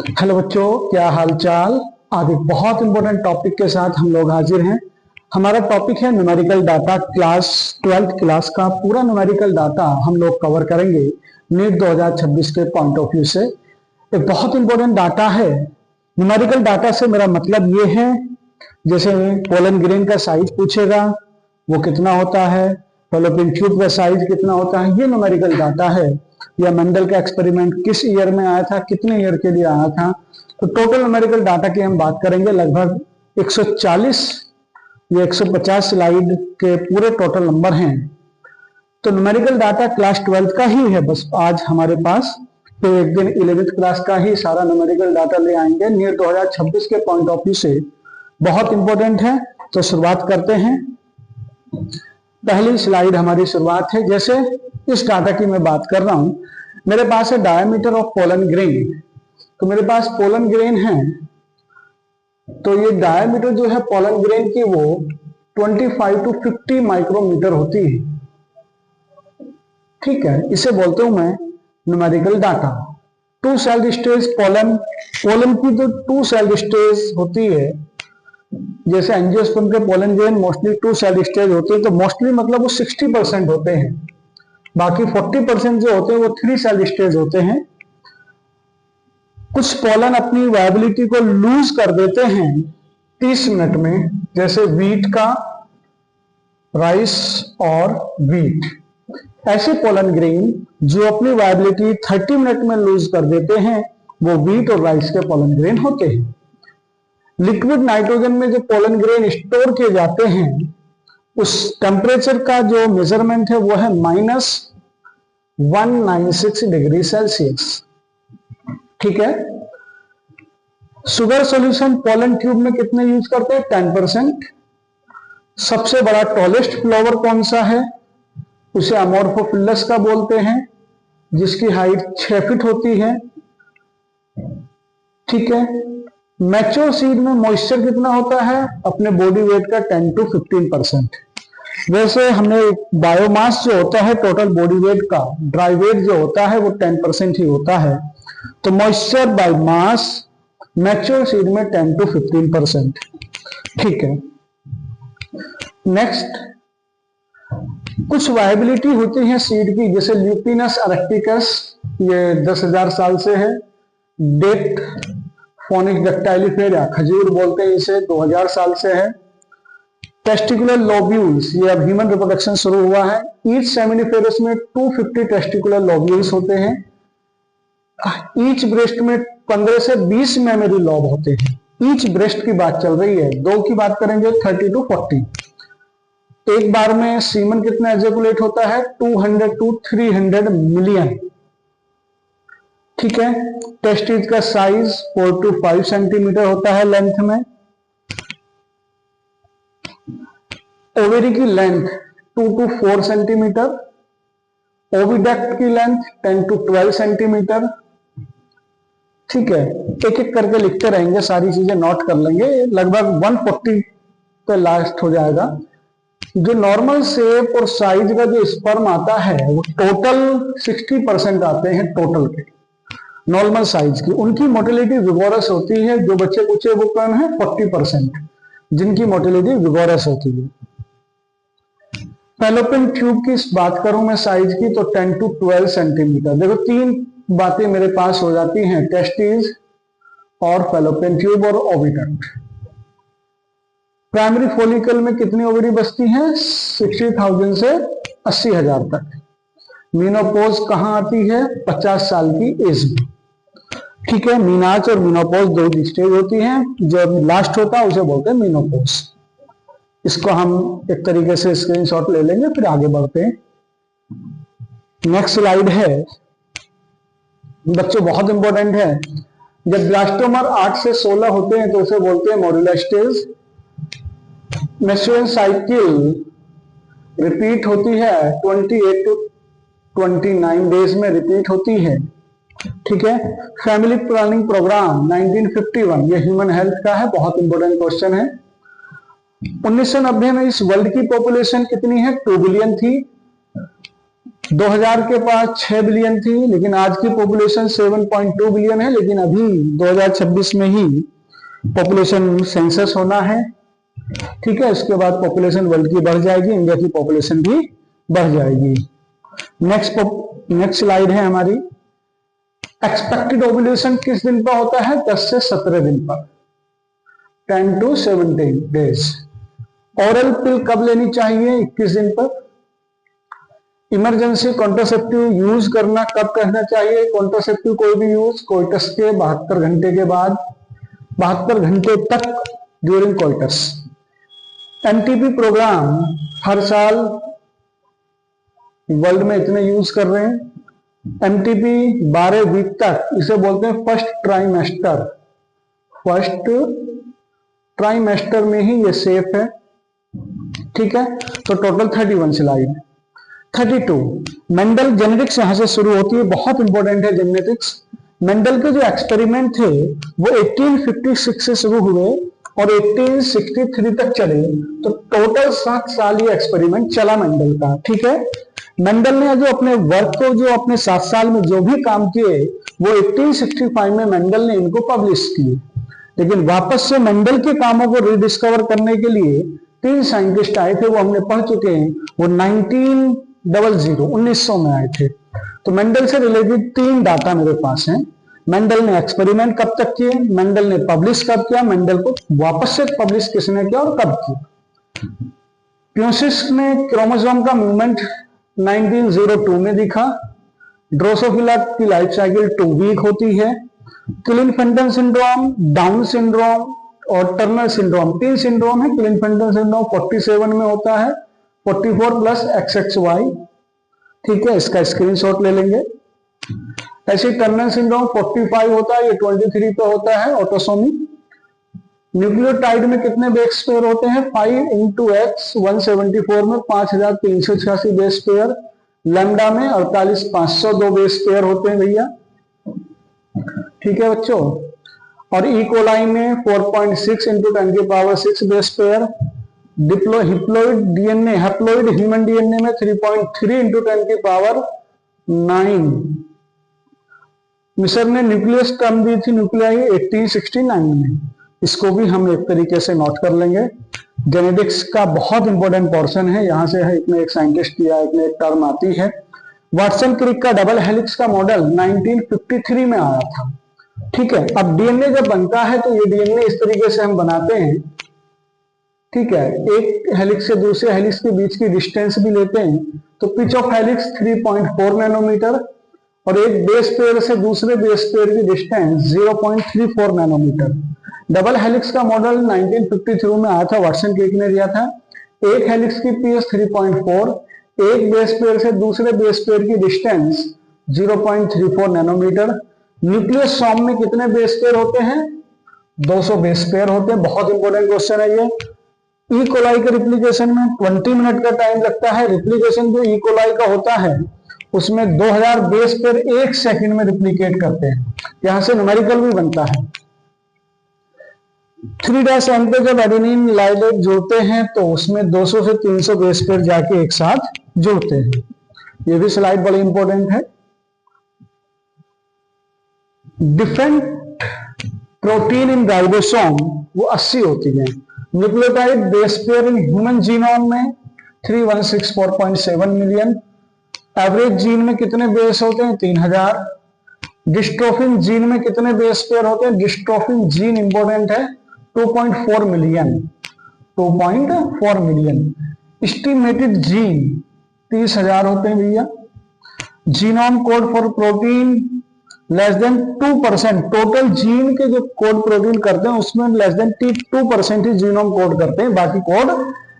Hello बच्चों, क्या हाल चाल। आज एक बहुत इंपॉर्टेंट टॉपिक के साथ हम लोग हाजिर हैं। हमारा टॉपिक है numerical data. Class 12th class का पूरा न्यूमेरिकल डाटा हम लोग कवर करेंगे नीट 2026 के पॉइंट ऑफ व्यू से। एक बहुत इंपॉर्टेंट डाटा है। न्यूमेरिकल डाटा से मेरा मतलब ये है, जैसे पोलन ग्रेन का साइज पूछेगा वो कितना होता है, फैलोपियन ट्यूब का साइज कितना होता है, ये न्यूमेरिकल डाटा है। या मेंडल का एक्सपेरिमेंट किस ईयर में आया था, कितने ईयर के लिए आया था। तो टोटल न्यूमेरिकल डाटा की हम बात करेंगे। लगभग 140 या 150 स्लाइड के पूरे टोटल नंबर हैं। तो न्यूमेरिकल डाटा क्लास 12th का ही है बस आज हमारे पास। तो एक दिन 11th क्लास का ही सारा न्यूमेरिकल डाटा ले आएंगे नीट 2026 के पॉइंट ऑफ व्यू से। बहुत इंपॉर्टेंट है। तो शुरुआत करते हैं। पहली स्लाइड हमारी शुरुआत है। जैसे इस डाटा की मैं बात कर रहा हूं, मेरे पास है डायमीटर ऑफ पोलन ग्रेन। तो मेरे पास पोलन ग्रेन है, तो ये डायमीटर जो है पोलन ग्रेन की वो 25 to 50 माइक्रोमीटर होती है। ठीक है, इसे बोलते हूं मैं numerical data. Two celled stage pollen की जो टू सेल्ड स्टेज होती है, जैसे एंजियोस्पर्म के pollen grain mostly two celled stage होते हैं। तो मोस्टली मतलब वो 60% होते हैं, बाकी 40% जो होते हैं वो थ्री सेल्ड स्टेज होते हैं। कुछ पोलन अपनी वायबिलिटी को लूज कर देते हैं 30 मिनट में, जैसे वीट का, राइस और वीट। ऐसे पोलन ग्रेन जो अपनी वायबिलिटी 30 मिनट में लूज कर देते हैं वो वीट और राइस के पोलन ग्रेन होते हैं। लिक्विड नाइट्रोजन में जो पोलन ग्रेन स्टोर किए जाते हैं, उस टेम्परेचर का जो मेजरमेंट है वो है -196 डिग्री सेल्सियस। ठीक है। शुगर सॉल्यूशन पोलन ट्यूब में कितने यूज करते हैं? 10%। सबसे बड़ा टॉलेस्ट फ्लावर कौन सा है? उसे अमोर्फोफिलस का बोलते हैं, जिसकी हाइट 6 फीट होती है। ठीक है। मैच्योर सीड में मॉइस्चर कितना होता है? अपने बॉडी वेट का 10 to 15%। वैसे हमने बायोमास जो होता है टोटल बॉडी वेट का, ड्राई वेट जो होता है वो 10% ही होता है। तो moisture by mass mature seed में 10 to 15%। ठीक है। नेक्स्ट, कुछ वायबिलिटी होती है सीड की, जैसे ल्यूपिनस अरेक्टिकस, ये 10,000 साल से है। डेट फोनिक डक्टाइलिफेरा, खजूर बोलते हैं इसे, 2000 साल से है। टेस्टिकुलर लोब्यूल्स, ये अब ह्यूमन रिप्रोडक्शन शुरू हुआ है। ईच सेमिनिफेरस में 250 टेस्टिकुलर लोब्यूल्स होते हैं। ईच ब्रेस्ट में 15 से 20 मेमोरी लोब होते हैं। ईच ब्रेस्ट की बात चल रही है। दो की बात करेंगे 30 to 40। एक बार में सीमन कितना एजेकुलेट होता है? 200 to 300 मिलियन। ठीक है। टेस्टिस का साइज 4 to 5 सेंटीमीटर होता है लेंथ में। ओवेरी की लेंथ 2 to 4 सेंटीमीटर। ओविडक्ट की लेंथ 10 to 12 सेंटीमीटर। ठीक है। एक एक करके लिखते रहेंगे, सारी चीजें नोट कर लेंगे। लगभग 140 पे लास्ट हो जाएगा। जो नॉर्मल शेप और साइज का जो स्पर्म आता है वो टोटल 60% आते हैं टोटल के नॉर्मल साइज की। उनकी मोटिलिटी विगोरस होती है। जो बच्चे कुछ वो कौन है? 40%, जिनकी मोटिलिटी विगोरस होती है। फैलोपियन ट्यूब की बात करूं मैं साइज की, तो 10 to 12 सेंटीमीटर। देखो तीन बातें मेरे पास हो जाती हैं, टेस्टिस और फैलोपियन ट्यूब और ओविडक्ट। प्राइमरी फॉलिकल में कितनी ओवरी बसती हैं? 60,000 से 80,000 तक। मीनोपॉज कहां आती है? 50 साल की एज में। ठीक है। मीनाज और मीनोपॉज दो स्टेज होती हैं। जो लास्ट होता है उसे बोलते हैं मीनोपॉज। इसको हम एक तरीके से स्क्रीनशॉट ले लेंगे, फिर आगे बढ़ते हैं। नेक्स्ट स्लाइड है बच्चों, बहुत इंपॉर्टेंट है। जब ब्लास्टोमर 8 से 16 होते हैं तो उसे बोलते हैं modular stage. Menstrual cycle repeat होती है 28 to 29 डेज में रिपीट होती है। ठीक है। फैमिली प्लानिंग प्रोग्राम 1951, ये ह्यूमन हेल्थ का है, बहुत इंपॉर्टेंट क्वेश्चन है। 1990 में इस वर्ल्ड की पॉपुलेशन कितनी है? 2 बिलियन थी। 2000 के पास 6 बिलियन थी, लेकिन आज की पॉपुलेशन 7.2 बिलियन है। लेकिन अभी 2026 में ही पॉपुलेशन सेंसस होना है, ठीक है। इसके बाद पॉपुलेशन वर्ल्ड की बढ़ जाएगी, इंडिया की पॉपुलेशन भी बढ़ जाएगी। नेक्स्ट स्लाइड है हमारी। एक्सपेक्टेड ओव्यूलेशन किस दिन पर होता है? 10 से 17 दिन पर, 10 to 17 डेज। ओरल पिल कब लेनी चाहिए? 21 दिन पर। इमरजेंसी कॉन्ट्रासेप्टिव यूज करना कब करना चाहिए? कॉन्ट्रासेप्टिव कोई भी यूज कोइटस के 72 घंटे के बाद, 72 घंटे तक ड्यूरिंग कोइटस। एमटीपी प्रोग्राम हर साल वर्ल्ड में इतने यूज कर रहे हैं। एमटीपी 12 वीक तक, इसे बोलते हैं फर्स्ट ट्राइमेस्टर। फर्स्ट ट्राइमेस्टर में ही ये सेफ है, ठीक है। तो टोटल 31 स्लाइड। 32 मेंडल जेनेटिक्स यहां से शुरू होती है, बहुत इंपॉर्टेंट है जेनेटिक्स। मेंडल के जो एक्सपेरिमेंट थे वो 1856 से शुरू हुए और 1863 तक चले, तो टोटल 7 साल ये एक्सपेरिमेंट चला मेंडल का, ठीक है। मेंडल ने जो अपने वर्क को, जो अपने 7 साल में जो भी काम किए, वो 1865 में मेंडल ने इनको पब्लिश किए। लेकिन वापस से मेंडल के कामों को रिडिस्कवर करने के लिए 3 साइंटिस्ट आए थे, वो हमने पढ़ चुके हैं। वो 1900 में आए थे। तो मेंडल से रिलेटेड 3 डाटा मेरे पास हैं। मेंडल ने एक्सपेरिमेंट कब तक किए, मेंडल ने पब्लिश कब किया, मेंडल को वापस से पब्लिश किसने किया और कब किया। प्यूसिस में क्रोमोसोम का मूवमेंट 1902 में दिखा। ड्रोसोफिला की लाइफ साइकिल 2 वीक होती है। क्लिनफेल्टन सिंड्रोम, डाउन सिंड्रोम और टर्नर सिंड्रोम, 3 सिंड्रोम है। क्लिनफेल्टन सिंड्रोम 47 में होता है, 44 प्लस XXY, ठीक है। इसका स्क्रीनशॉट ले लेंगे। ऐसे टर्नर सिंड्रोम 45 होता है, ये 23 पे होता है, ऑटोसोमी। न्यूक्लियोटाइड में कितने बेस पेयर होते हैं? 5 × X 174 में 5386 बेस पेयर। लैम्डा में 48502 बेस पेयर होते हैं भैया, ठीक है बच्चों। और ई कोलाई में 4.6 × 10⁶ base pair. Haploid DNA, haploid human DNA में 3.3 × 10⁹ मिसर ने न्यूक्लियस टर्म दी थी, न्यूक्लियाई 1869 में। इसको भी हम एक तरीके से नोट कर लेंगे। जेनेटिक्स का बहुत इंपॉर्टेंट पोर्शन है, यहां से है इसमें एक साइंटिस्ट किया, इसमें एक टर्म आती है। वाटसन क्रिक का डबल हेलिक्स का मॉडल 1953 में आया था, ठीक है। अब डीएनए जब बनता है तो ये डीएनए इस तरीके से हम बनाते हैं, ठीक है। एक हेलिक्स से दूसरे हेलिक्स के बीच की डिस्टेंस भी लेते हैं, तो पिच ऑफ हेलिक्स 3.4 नैनोमीटर और एक बेस पेयर से दूसरे बेस पेयर की डिस्टेंस 0.34 नैनोमीटर। डबल हेलिक्स का मॉडल 1953 में आया था, वाटसन क्रिक ने दिया था। एक हेलिक्स की पीएस 3.4, एक बेस पेयर से दूसरे बेस पेयर की डिस्टेंस 0.34 नैनोमीटर। न्यूक्लियस फॉर्म में कितने बेस पेयर होते हैं? 200 बेस पेयर होते हैं। बहुत इंपॉर्टेंट क्वेश्चन है ये। ई कोलाई के रिप्लिकेशन में 20 मिनट का टाइम लगता है। रिप्लिकेशन जो ई कोलाई का होता है उसमें 2000 बेस पेयर 1 सेकंड में रिप्लिकेट करते हैं। यहां से न्यूमेरिकल भी बनता है। 3' पे जब एडेनिन लाइलेट जुड़ते हैं तो उसमें 200 से 300 बेस पेयर जाके एक साथ जुड़ते हैं। ये भी स्लाइड बड़ी इंपॉर्टेंट है। डिफरेंट प्रोटीन इन राइबोसोम वो 80 होती है। Nucleotide base pair in human genome में 3164.7 मिलियन। एवरेज जीन में कितने बेस होते हैं? 3000। डिस्ट्रोफिन जीन में कितने बेस पेयर होते हैं? डिस्ट्रोफिन जीन इंपॉर्टेंट है, 2.4 मिलियन। 2.4 मिलियन। एस्टिमेटेड जीन 30,000 होते हैं भैया। Genome code for protein less than 2%। Total gene के जो कोड प्रोटीन करते हैं उसमें लेस देन 2% ही जीनोम कोड करते हैं, बाकी कोड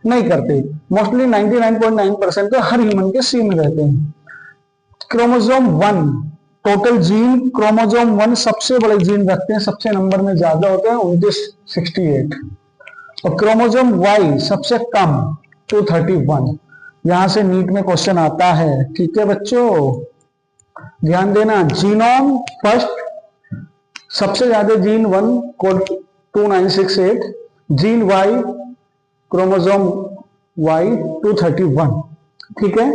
नहीं करते। मोस्टली 99.9% तो हर ह्यूमन के सी में रहते हैं। क्रोमोसोम 1 टोटल जीन, क्रोमोसोम 1 सबसे बड़े जीन रखते हैं, सबसे नंबर में ज्यादा होते हैं 2968। और क्रोमोसोम Y सबसे कम 231। यहां से नीट में क्वेश्चन आता है, ठीक है बच्चों, ध्यान देना। जीनोम फर्स्ट सबसे ज्यादा gene 1 code 2968, gene Y chromosome Y 231, ठीक है।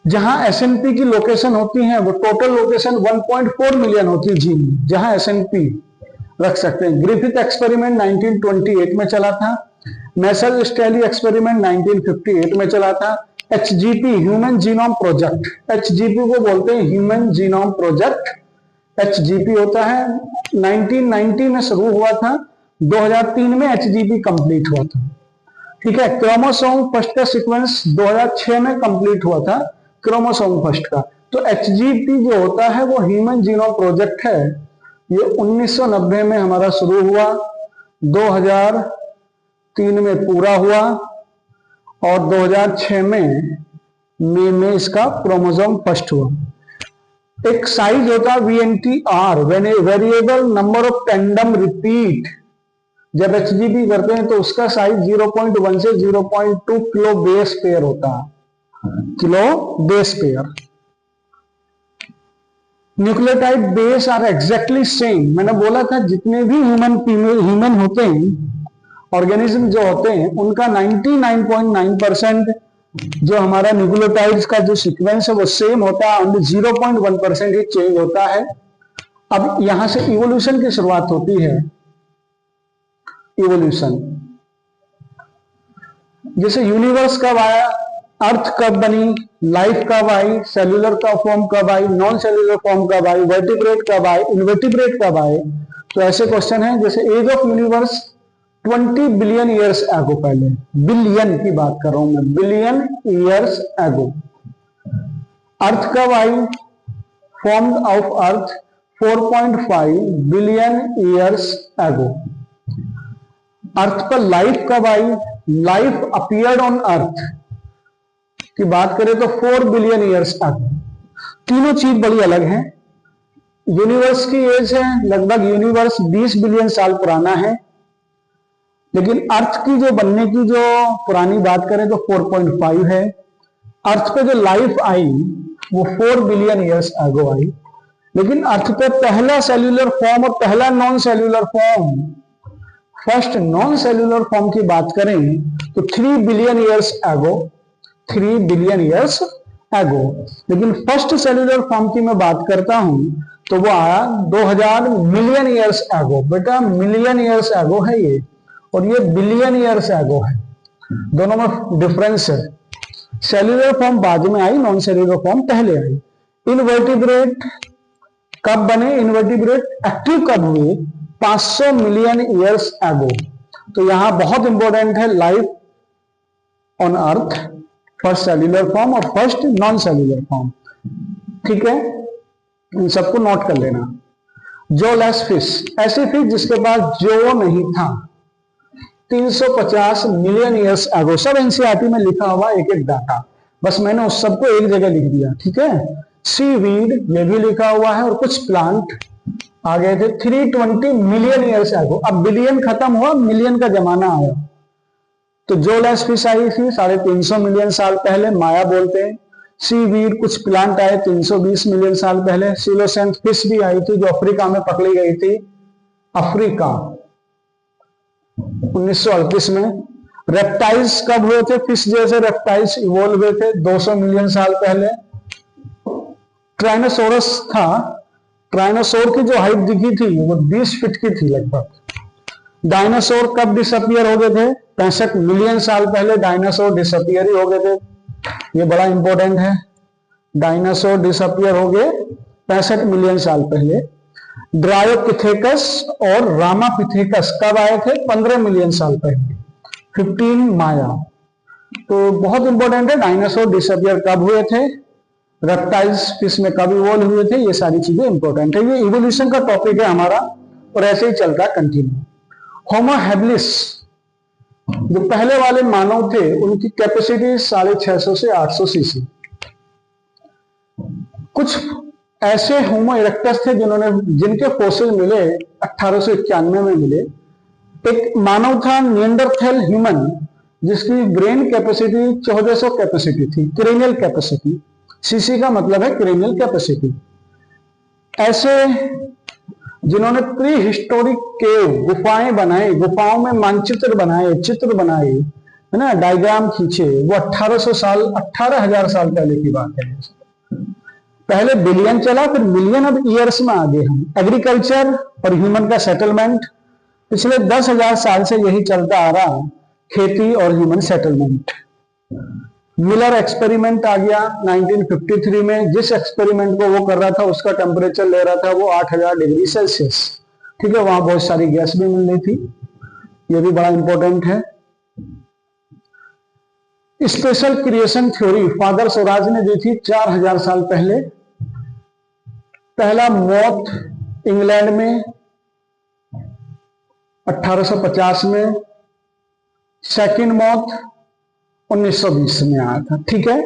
जहां एसएनपी की लोकेशन होती है वो टोटल लोकेशन 1.4 मिलियन होती है जी, जहां एसएनपी रख सकते हैं। ग्रिफिथ एक्सपेरिमेंट 1928 में चला था। मैसल स्टैली एक्सपेरिमेंट 1958 में चला था। HGP human genome project, HGP को बोलते हैं ह्यूमन जीनोम प्रोजेक्ट, एचजीपी होता है। 1990 में शुरू हुआ था, 2003 में एचजीपी कंप्लीट हुआ था। ठीक है, क्रोमोसोम फर्स्ट का सीक्वेंस 2006 में कंप्लीट हुआ था, क्रोमोसोम फर्स्ट का। तो एचजीपी जो होता है वो ह्यूमन जीनोम प्रोजेक्ट है। ये 1990 में हमारा शुरू हुआ, 2003 में पूरा हुआ और 2006 में मई में इसका क्रोमोसोम फर्स्ट हुआ। एक साइज होता है VNTR, variable number of tandem repeat. जब एचजीपी करते हैं तो उसका साइज 0.1 से 0.2 किलो बेस पेयर होता है, kilo base pair. Nucleotide base are exactly same. मैंने बोला था जितने भी ह्यूमन होते हैं, ऑर्गेनिज्म जो होते हैं, उनका 99.9% जो हमारा न्यूक्लियोटाइड्स का जो सीक्वेंस है वो सेम होता है, ओनली 0.1% ही चेंज होता है। अब यहां से इवोल्यूशन की शुरुआत होती है। इवोल्यूशन जैसे यूनिवर्स कब आया, अर्थ कब बनी, लाइफ कब आई, सेल्यूलर का फॉर्म कब आई, नॉन सेल्यूलर फॉर्म कब आई, वर्टिब्रेट कब आए, इनवर्टिब्रेट कब आए। तो ऐसे क्वेश्चन हैं। जैसे age of universe 20 billion years ago, पहले बिलियन की बात कर रहा हूं मैं, बिलियन ईयर्स एगो। अर्थ कब आई, form of earth 4.5 billion years ago. Earth पर लाइफ कब आई, लाइफ अपीयर्ड ऑन अर्थ की बात करें तो 4 बिलियन ईयर्स एगो। तीनों चीज बड़ी अलग है। यूनिवर्स की एज है लगभग, यूनिवर्स 20 बिलियन साल पुराना है, लेकिन अर्थ की जो बनने की जो पुरानी बात करें तो 4.5 है। अर्थ पे जो लाइफ आई वो 4 बिलियन ईयर्स एगो आई, लेकिन अर्थ पे पहला सेल्यूलर फॉर्म और पहला non cellular form, first non cellular form की बात करें तो 3 बिलियन ईयर्स एगो, 3 बिलियन ईयर्स एगो। लेकिन फर्स्ट सेल्यूलर फॉर्म की मैं बात करता हूं तो वो आया 2000 मिलियन ईयर्स एगो। बेटा मिलियन ईयर्स एगो है ये, और ये बिलियन ईयर्स एगो है, दोनों में डिफरेंस है। सेल्यूलर फॉर्म बाद में आई, नॉन सेल्यूलर फॉर्म पहले आई। इनवर्टिब्रेट कब बने, इनवर्टिब्रेट एक्टिव कब हुए, 500 मिलियन ईयर्स एगो। तो यहां बहुत इंपॉर्टेंट है life on earth, first cellular form और फर्स्ट नॉन सेल्यूलर फॉर्म। ठीक है, इन सबको नोट कर लेना। जोलेस फिश, ऐसी फिश जिसके पास जो नहीं था, 350 मिलियन ईयर्स एगो। सब एनसीईआरटी में लिखा हुआ एक एक डाटा, बस मैंने उस सबको एक जगह लिख दिया। ठीक है, सीवीड ये भी लिखा हुआ है, और कुछ प्लांट आ गए थे 320 मिलियन ईयर्स एगो। अब बिलियन खत्म हुआ, मिलियन का जमाना आया। तो जोलेस फिश आई थी 350 मिलियन साल पहले, माया बोलते हैं। सीवीड कुछ प्लांट आए 320 मिलियन साल पहले। सिलोसेंट फिश भी आई थी जो अफ्रीका में पकड़ी गई थी, अफ्रीका 1938 में। रेप्टाइल्स कब हुए थे, फिश जैसे रेप्टाइल्स इवोल्व हुए थे 200 मिलियन साल पहले। ट्राइनोसोरस था, ट्राइनोसोर की जो हाइट दिखी थी वो 20 फीट की थी लगभग। डायनासोर कब डिसअपियर हो गए थे, 65 मिलियन साल पहले डायनासोर डिसअपियर ही हो गए थे। ये बड़ा इंपॉर्टेंट है, डायनासोर डिसअपियर हो गए 65 मिलियन साल पहले। ड्रायोपिथेकस और रामापिथेकस कब आए थे, 15 मिलियन साल पहले, 15 माया। तो बहुत इंपॉर्टेंट है, डायनासोर डिसअपियर कब हुए थे, रेप्टाइल्स फिश में कब इवॉल्व हुए थे, ये सारी चीजें इंपॉर्टेंट है। ये इवोल्यूशन का टॉपिक है हमारा, और ऐसे ही चलता है कंटिन्यू। होमो हैबिलिस जो पहले वाले मानव थे, उनकी कैपेसिटी 650 से 800 सीसी। कुछ ऐसे होमो इरेक्टस थे जिनके फोसिल मिले 1891 में मिले। एक मानव था निएंडरथैल ह्यूमन, जिसकी ब्रेन कैपेसिटी 1400 कैपेसिटी थी, क्रेनियल कैपेसिटी। सीसी का मतलब है क्रेनियल कैपेसिटी। ऐसे जिन्होंने प्री हिस्टोरिक केव गुफाएं बनाए, गुफाओं में मानचित्र बनाए, चित्र बनाए, है ना, डायग्राम खींचे, वो 18,000 साल पहले की बात है। पहले बिलियन चला, फिर मिलियन, अब ईयर्स में आ गए हम। एग्रीकल्चर और ह्यूमन का सेटलमेंट पिछले 10,000 साल से यही चलता आ रहा, खेती और ह्यूमन सेटलमेंट। मिलर एक्सपेरिमेंट आ गया 1953 में। जिस एक्सपेरिमेंट को वो कर रहा था उसका टेम्परेचर ले रहा था वो 8,000 डिग्री सेल्सियस। ठीक है, वहां बहुत सारी गैस भी मिल रही थी, ये भी बड़ा इंपॉर्टेंट है। Special creation theory father Swaraj ने दी थी 4,000 साल पहले। पहला मौत इंग्लैंड में 1850 में, सेकंड मौत 1920 में आया था। ठीक है,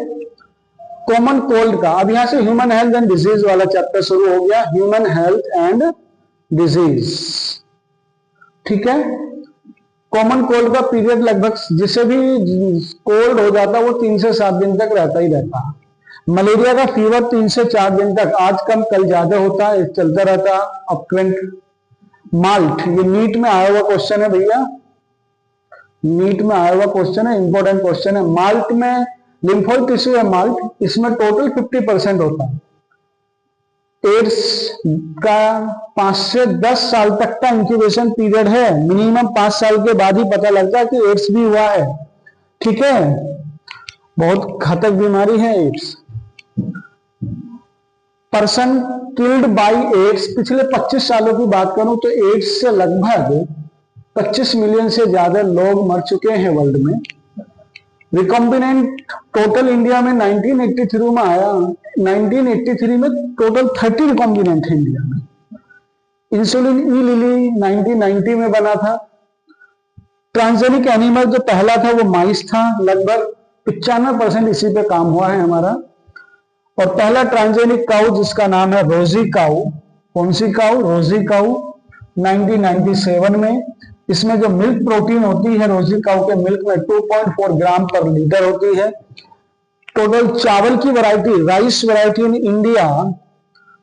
कॉमन कोल्ड का, अब यहां से ह्यूमन हेल्थ एंड डिजीज वाला चैप्टर शुरू हो गया, ह्यूमन हेल्थ एंड डिजीज। ठीक है, कॉमन कोल्ड का पीरियड लगभग, जिसे भी कोल्ड हो जाता वो 3 से 7 दिन तक रहता ही रहता। मलेरिया का फीवर 3 से 4 दिन तक, आज कम कल ज्यादा होता है, चलता रहता अपट्रेंड। माल्ट, ये नीट में आया हुआ क्वेश्चन है भैया, नीट में आया हुआ क्वेश्चन है, इंपॉर्टेंट क्वेश्चन है। माल्ट में लिम्फोइड टिश्यू है माल्ट, इसमें टोटल 50% होता है। एड्स का 5 से 10 साल तक का इंक्यूबेशन पीरियड है, मिनिमम 5 साल के बाद ही पता लगता है कि एड्स भी हुआ है। ठीक है, बहुत घातक बीमारी है AIDS. Person killed by AIDS, पिछले 25 सालों की बात करूं तो एड्स से लगभग 25 मिलियन से ज्यादा लोग मर चुके हैं वर्ल्ड में। रिकॉम्बिनेंट टोटल इंडिया में 1983 में आया, 1983 में टोटल 30 रिकॉम्बिनेंट है इंडिया में। इंसुलिन ई लिली 1990 में बना था। ट्रांसजेनिक एनिमल जो पहला था वो माइस था, लगभग 95% इसी पे काम हुआ है हमारा। और पहला ट्रांसजेनिक काउ जिसका नाम है रोजी काउ, कौन सी काउ, रोजी काउ, 1997 में। इसमें जो मिल्क प्रोटीन होती है रोजी काउ के मिल्क में 2.4 ग्राम पर लीटर होती है। टोटल चावल की variety, rice variety in India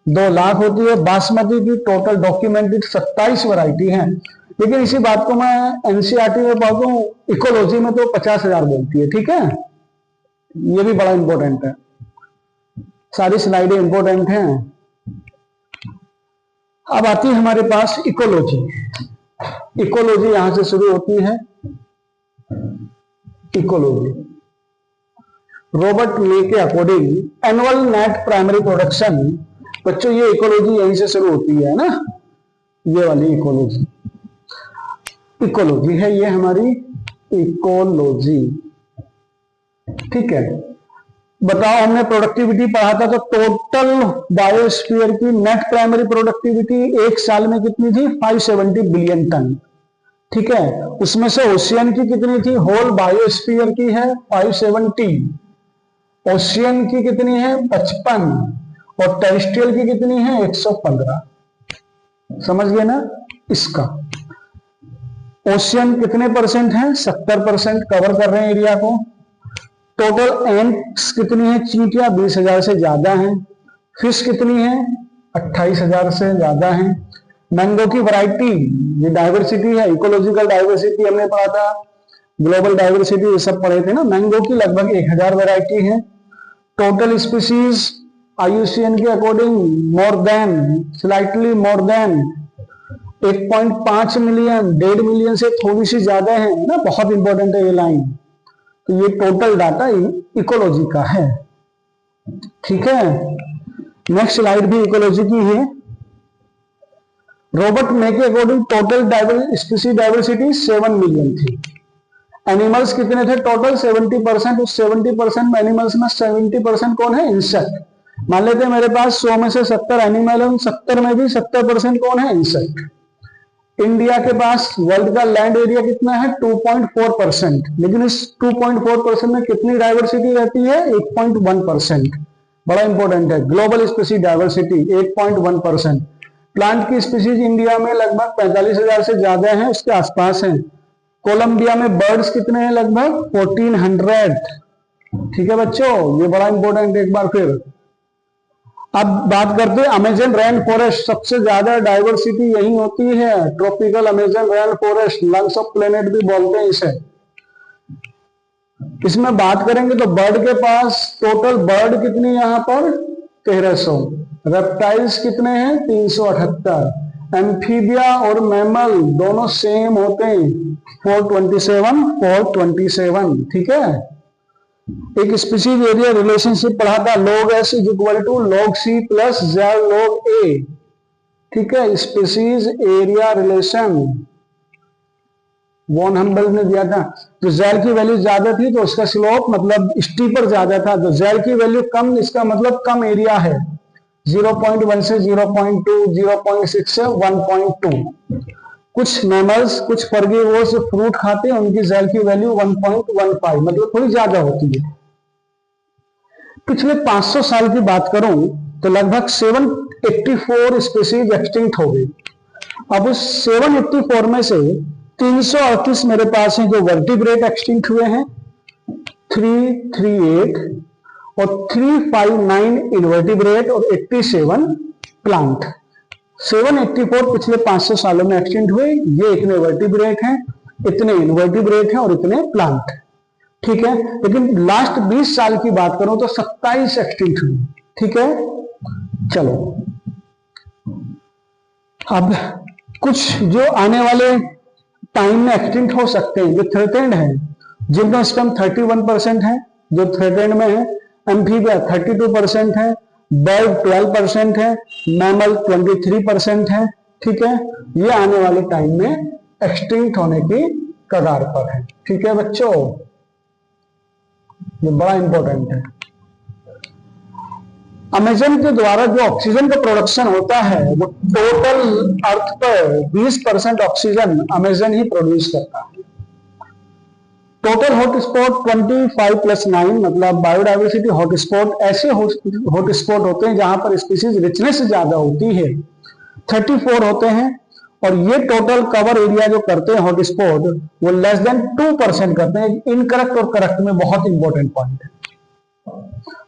2 lakh होती है। बासमती की टोटल डॉक्यूमेंटेड 27 वैरायटी है। लेकिन इसी बात को मैं एनसीईआरटी में पढ़ता हूं, इकोलॉजी में तो 50,000 बोलती है। ठीक है, ये भी बड़ा इंपॉर्टेंट है, सारी स्लाइडें इंपॉर्टेंट हैं। अब आती है हमारे पास इकोलॉजी। इकोलॉजी यहां से शुरू होती है। इकोलॉजी रॉबर्ट ले के according annual net primary production, बच्चों ये इकोलॉजी यहीं से शुरू होती है ना, ये वाली इकोलॉजी। इकोलॉजी है ये हमारी इकोलॉजी। ठीक है, बताओ हमने प्रोडक्टिविटी पढ़ा था तो टोटल बायोस्फीयर की नेट प्राइमरी प्रोडक्टिविटी एक साल में कितनी थी, 570 बिलियन टन। ठीक है, उसमें से ओशियन की कितनी थी, होल बायोस्फीयर की है 570, ओशियन की कितनी है 55, और टेरेस्ट्रियल की कितनी है 115। समझ गए ना इसका। ओशियन कितने परसेंट है, 70% कवर कर रहे हैं एरिया को। टोटल एंट्स कितनी है, चींटियां 20,000 से ज्यादा हैं। फिश कितनी है, 28,000 से ज्यादा है। मैंगो की वैरायटी, ये डाइवर्सिटी है, इकोलॉजिकल डाइवर्सिटी हमने पढ़ा था, ग्लोबल डाइवर्सिटी ये सब पढ़े थे ना। मैंगो की लगभग 1,000 वैरायटी है। टोटल स्पीसीज IUCN के according more than, slightly more than 1.5 million, 1.5 million से थोड़ी सी ज्यादा है ना, बहुत इंपॉर्टेंट है ये लाइन। तो ये टोटल डाटा इकोलॉजी का है। ठीक है, नेक्स्ट स्लाइड भी इकोलॉजी की है। रॉबर्ट मे के according total species diversity 7 million थी। एनिमल्स कितने थे टोटल, 70%। उस 70% एनिमल्स में 70% कौन है, इंसेक्ट। मान लेते हैं मेरे पास 100 में से 70 एनिमल है, उन 70 में भी 70% कौन है, इंसेक्ट। इंडिया के पास वर्ल्ड का लैंड एरिया कितना है, 2.4%, लेकिन इस 2.4% में कितनी डाइवर्सिटी रहती है, 8.1%। बड़ा इंपॉर्टेंट है। Global species diversity 8.1%। प्लांट की स्पीसीज इंडिया में लगभग 45,000 से ज्यादा है, उसके आसपास है। कोलंबिया में बर्ड्स कितने हैं, लगभग 1400। ठीक है बच्चों, ये बड़ा इंपॉर्टेंट एक बार फिर। अब बात करते हैं अमेजन रेन फॉरेस्ट, सबसे ज्यादा डाइवर्सिटी यही होती है। Tropical Amazon rain forest, lungs of planet भी बोलते हैं इसे। इसमें बात करेंगे तो बर्ड के पास टोटल बर्ड कितनी यहाँ पर 1300, रेप्टाइल्स कितने हैं 378, एम्फीबिया और मैमल दोनों सेम होते हैं 427, ठीक है। एक स्पीशीज एरिया रिलेशनशिप पढ़ा था, log s is equal to log c plus z log a, ठीक है। Species area relation von Humboldt ने दिया था, तो जेल की वैल्यू ज्यादा थी तो उसका स्लोप मतलब स्टीपर ज्यादा था, तो जेल की वैल्यू कम, इसका मतलब कम एरिया है, 0.1 से 0.2, 0.6 से 1.2। कुछ मैमल्स, कुछ फर्गीवोर्स फ्रूट खाते हैं, उनकी जेल की वैल्यू 1.15 मतलब थोड़ी ज्यादा होती है। पिछले 500 साल की बात करूं तो लगभग 784 स्पीशीज एक्सटिंक्ट हो गई। अब उस 784 में से 338 मेरे पास हैं जो वर्टिब्रेट एक्सटिंक्ट हुए हैं, 338 और 359 इनवर्टिब्रेट और 87 प्लांट। 784 पिछले 500 सालों में एक्सटिंक्ट हुए, ये इतने वर्टिब्रेट हैं, इतने इनवर्टिब्रेट हैं और इतने प्लांट, ठीक है। लेकिन लास्ट 20 साल की बात करूं तो 27 एक्सटिंक्ट हुई, ठीक है। चलो अब कुछ जो आने वाले टाइम में एक्सटिंक्ट हो सकते हैं, जो थ्रेटेंड है, जिम्नोस्पर्म 31% है जो थ्रेटेंड में है, एम्फीबिया 32% है, बर्ड 12% है, मैमल 23% है, ठीक है। ये आने वाले टाइम में एक्सटिंक्ट होने की कगार पर है, ठीक है बच्चों, ये बड़ा इंपॉर्टेंट है। अमेजन के द्वारा जो ऑक्सीजन का प्रोडक्शन होता है वो टोटल अर्थ पर 20% ऑक्सीजन अमेजन ही प्रोड्यूस करता है। टोटल हॉटस्पॉट 25+9 मतलब बायोडाइवर्सिटी हॉटस्पॉट ऐसे हॉटस्पॉट होते हैं जहां पर स्पीशीज रिचनेस ज्यादा होती है, 34 होते हैं। और ये टोटल कवर एरिया जो करते हैं हॉटस्पॉट वो लेस देन 2% करते हैं। इनकरेक्ट और करेक्ट में बहुत इंपॉर्टेंट पॉइंट है।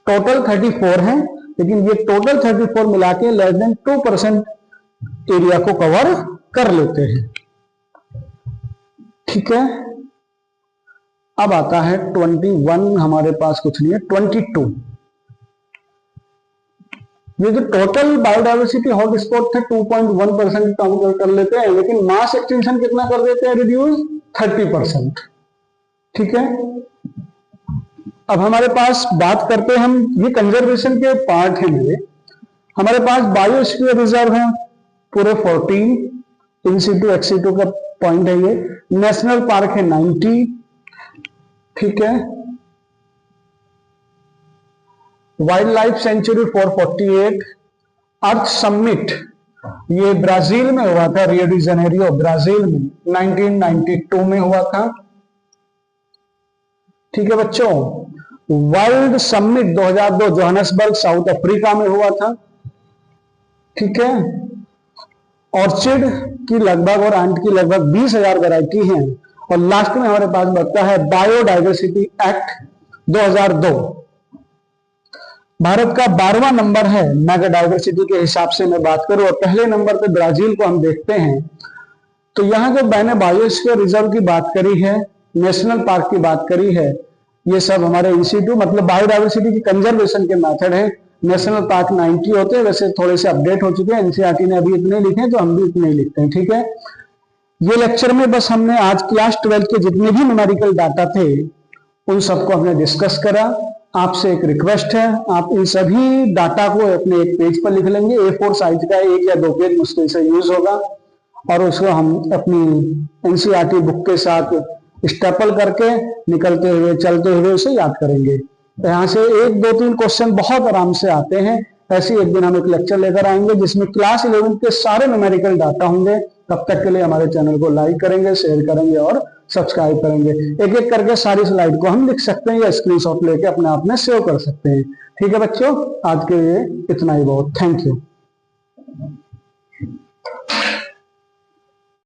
टोटल 34 है लेकिन ये टोटल 34 मिला के लेस देन 2% एरिया को कवर कर लेते हैं, ठीक है। अब आता है 21, हमारे पास कुछ नहीं है 22। ये जो टोटल बायोडाइवर्सिटी हॉटस्पॉट थे 2.1% काउंट कर लेते हैं, लेकिन मास एक्सटेंशन कितना कर देते हैं रिड्यूस 30%, ठीक है। अब हमारे पास बात करते हैं हम, ये कंजर्वेशन के पार्ट है मेरे। हमारे पास बायोस्फीयर रिजर्व है पूरे 14, इन सीटू एक्सीटू का पॉइंट है ये। नेशनल पार्क है 90, ठीक है। Wild life sanctuary 448। अर्थ समिट ये ब्राजील में हुआ था, रियो डी जेनेरियो ब्राजील में 1992 में हुआ था, ठीक है बच्चों। World summit 2002 Johannesburg south Africa में हुआ था, ठीक है। ऑर्चिड की लगभग और एंट की लगभग 20,000 वैरायटी हैं। और लास्ट में हमारे पास बचता है बायोडाइवर्सिटी एक्ट 2002। भारत का 12वां नंबर है मेगा डाइवर्सिटी के हिसाब से मैं बात करूं, और पहले नंबर पे ब्राजील को हम देखते हैं। तो यहां जो मैंने बायोस्फीयर रिजर्व की बात करी है, नेशनल पार्क की बात करी है, ये सब हमारे इंस्टीट्यूट मतलब बायोडाइवर्सिटी की कंजर्वेशन के मेथड है। नेशनल पार्क 90 होते हैं, वैसे थोड़े से अपडेट हो चुके हैं, एनसीईआरटी ने अभी इतने लिखे हैं तो हम भी इतने ही लिखते हैं, ठीक है। ये लेक्चर में बस हमने आज क्लास 12 के जितने भी न्यूमेरिकल डाटा थे उन सबको हमने डिस्कस करा। आपसे एक रिक्वेस्ट है, आप इन सभी डाटा को अपने एक पेज पर लिख लेंगे। A4 साइज का 1 या 2 पेज मुश्किल से यूज होगा, और उसको हम अपनी एनसीईआरटी बुक के साथ स्टेपल करके निकलते हुए चलते हुए उसे याद करेंगे। यहाँ से 1, 2, 3 क्वेश्चन बहुत आराम से आते हैं। ऐसे एक दिन हम एक लेक्चर लेकर आएंगे जिसमें क्लास 11 के सारे न्यूमेरिकल डाटा होंगे। तब तक के लिए हमारे चैनल को लाइक करेंगे, शेयर करेंगे और सब्सक्राइब करेंगे। एक एक करके सारी स्लाइड को हम लिख सकते हैं या स्क्रीनशॉट लेके अपने आप में सेव कर सकते हैं, ठीक है बच्चों। आज के लिए इतना ही बहुत, थैंक यू।